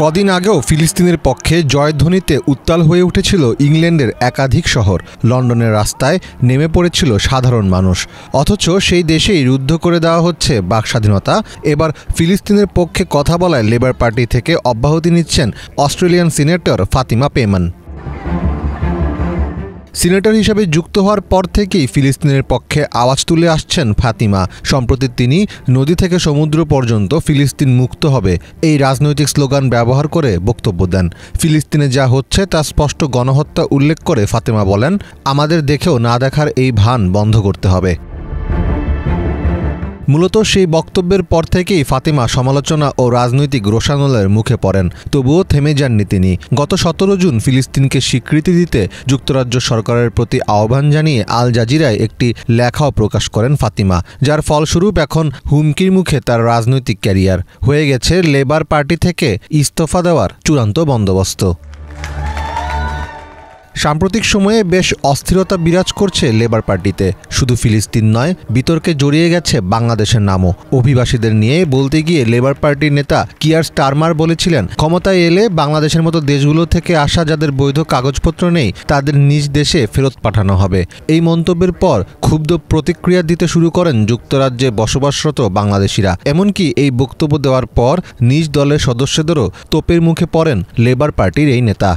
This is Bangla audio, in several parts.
কদিন আগেও ফিলিস্তিনের পক্ষে জয়ধ্বনিতে উত্তাল হয়ে উঠেছিল ইংল্যান্ডের একাধিক শহর। লন্ডনের রাস্তায় নেমে পড়েছিল সাধারণ মানুষ। অথচ সেই দেশেই রুদ্ধ করে দেওয়া হচ্ছে বাকস্বাধীনতা। এবার ফিলিস্তিনের পক্ষে কথা বলায় লেবার পার্টি থেকে অব্যাহতি নিচ্ছেন অস্ট্রেলিয়ান সিনেটর ফাতিমা পেমান। সিনেটর হিসেবে যুক্ত হওয়ার পর থেকেই ফিলিস্তিনের পক্ষে আওয়াজ তুলে আসছেন ফাতিমা। সম্প্রতি তিনি নদী থেকে সমুদ্র পর্যন্ত ফিলিস্তিন মুক্ত হবে এই রাজনৈতিক স্লোগান ব্যবহার করে বক্তব্য দেন। ফিলিস্তিনে যা হচ্ছে তা স্পষ্ট গণহত্যা উল্লেখ করে ফাতিমা বলেন, আমাদের দেখেও না দেখার এই ভান বন্ধ করতে হবে। মূলত সেই বক্তব্যের পর থেকেই ফাতিমা সমালোচনা ও রাজনৈতিক রোষানলের মুখে পড়েন। তবুও থেমে যাননি তিনি। গত 17 জুন ফিলিস্তিনকে স্বীকৃতি দিতে যুক্তরাজ্য সরকারের প্রতি আহ্বান জানিয়ে আল জাজিরায় একটি লেখাও প্রকাশ করেন ফাতিমা, যার ফলস্বরূপ এখন হুমকির মুখে তার রাজনৈতিক ক্যারিয়ার। হয়ে গেছে লেবার পার্টি থেকে ইস্তফা দেওয়ার চূড়ান্ত বন্দোবস্ত। সাম্প্রতিক সময়ে বেশ অস্থিরতা বিরাজ করছে লেবার পার্টিতে। শুধু ফিলিস্তিন নয়, বিতর্কে জড়িয়ে গেছে বাংলাদেশের নামও। অভিবাসীদের নিয়ে বলতে গিয়ে লেবার পার্টির নেতা কিয়ার স্টারমার বলেছিলেন, ক্ষমতায় এলে বাংলাদেশের মতো দেশগুলো থেকে আসা যাদের বৈধ কাগজপত্র নেই তাদের নিজ দেশে ফেরত পাঠানো হবে। এই মন্তব্যের পর ক্ষুব্ধ প্রতিক্রিয়া দিতে শুরু করেন যুক্তরাজ্যে বসবাসরত বাংলাদেশিরা। এমনকি এই বক্তব্য দেওয়ার পর নিজ দলের সদস্যদেরও তোপের মুখে পড়েন লেবার পার্টির এই নেতা।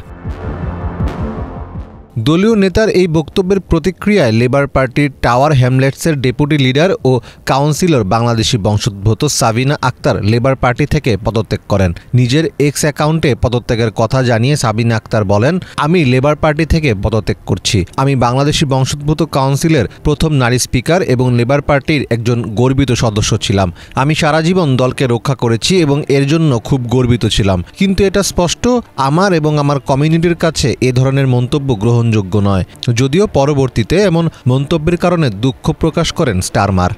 দলীয় নেতার এই বক্তব্যের প্রতিক্রিয়ায় লেবার পার্টির টাওয়ার হ্যামলেটসের ডেপুটি লিডার ও কাউন্সিলর বাংলাদেশি বংশোদ্ভূত সাবিনা আক্তার লেবার পার্টি থেকে পদত্যাগ করেন। নিজের এক্স অ্যাকাউন্টে পদত্যাগের কথা জানিয়ে সাবিনা আক্তার বলেন, আমি লেবার পার্টি থেকে পদত্যাগ করছি। আমি বাংলাদেশি বংশোদ্ভূত কাউন্সিলের প্রথম নারী স্পিকার এবং লেবার পার্টির একজন গর্বিত সদস্য ছিলাম। আমি সারা জীবন দলকে রক্ষা করেছি এবং এর জন্য খুব গর্বিত ছিলাম। কিন্তু এটা স্পষ্ট, আমার এবং আমার কমিউনিটির কাছে এ ধরনের মন্তব্য গ্রহণযোগ্য নয়। যদিও পরবর্তীতে এমন মন্তব্যের কারণে দুঃখ প্রকাশ করেন স্টারমার।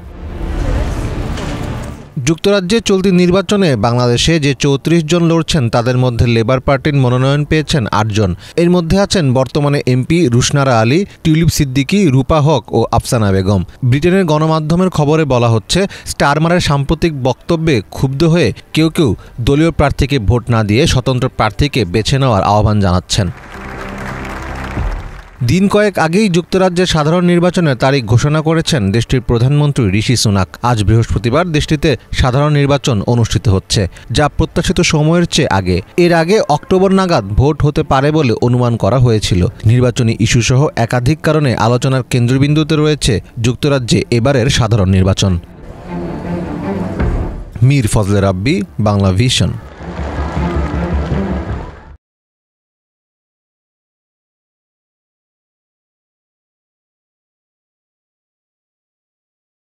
যুক্তরাজ্যে চলতি নির্বাচনে বাংলাদেশে যে 34 জন লড়ছেন তাদের মধ্যে লেবার পার্টির মনোনয়ন পেয়েছেন 8 জন। এর মধ্যে আছেন বর্তমানে এমপি রুশনারা আলী, টিউলিপ সিদ্দিকী, রূপা হক ও আফসানা বেগম। ব্রিটেনের গণমাধ্যমের খবরে বলা হচ্ছে, স্টারমারের সাম্প্রতিক বক্তব্যে ক্ষুব্ধ হয়ে কেউ কেউ দলীয় প্রার্থীকে ভোট না দিয়ে স্বতন্ত্র প্রার্থীকে বেছে নেওয়ার আহ্বান জানাচ্ছেন। দিন কয়েক আগেই যুক্তরাজ্যের সাধারণ নির্বাচনের তারিখ ঘোষণা করেছেন দেশটির প্রধানমন্ত্রী ঋষি সুনাক। আজ বৃহস্পতিবার দেশটিতে সাধারণ নির্বাচন অনুষ্ঠিত হচ্ছে, যা প্রত্যাশিত সময়ের চেয়ে আগে। এর আগে অক্টোবর নাগাদ ভোট হতে পারে বলে অনুমান করা হয়েছিল। নির্বাচনী ইস্যুসহ একাধিক কারণে আলোচনার কেন্দ্রবিন্দুতে রয়েছে যুক্তরাজ্যে এবারের সাধারণ নির্বাচন। মীর ফজলে রাব্বি, বাংলা ভিশন।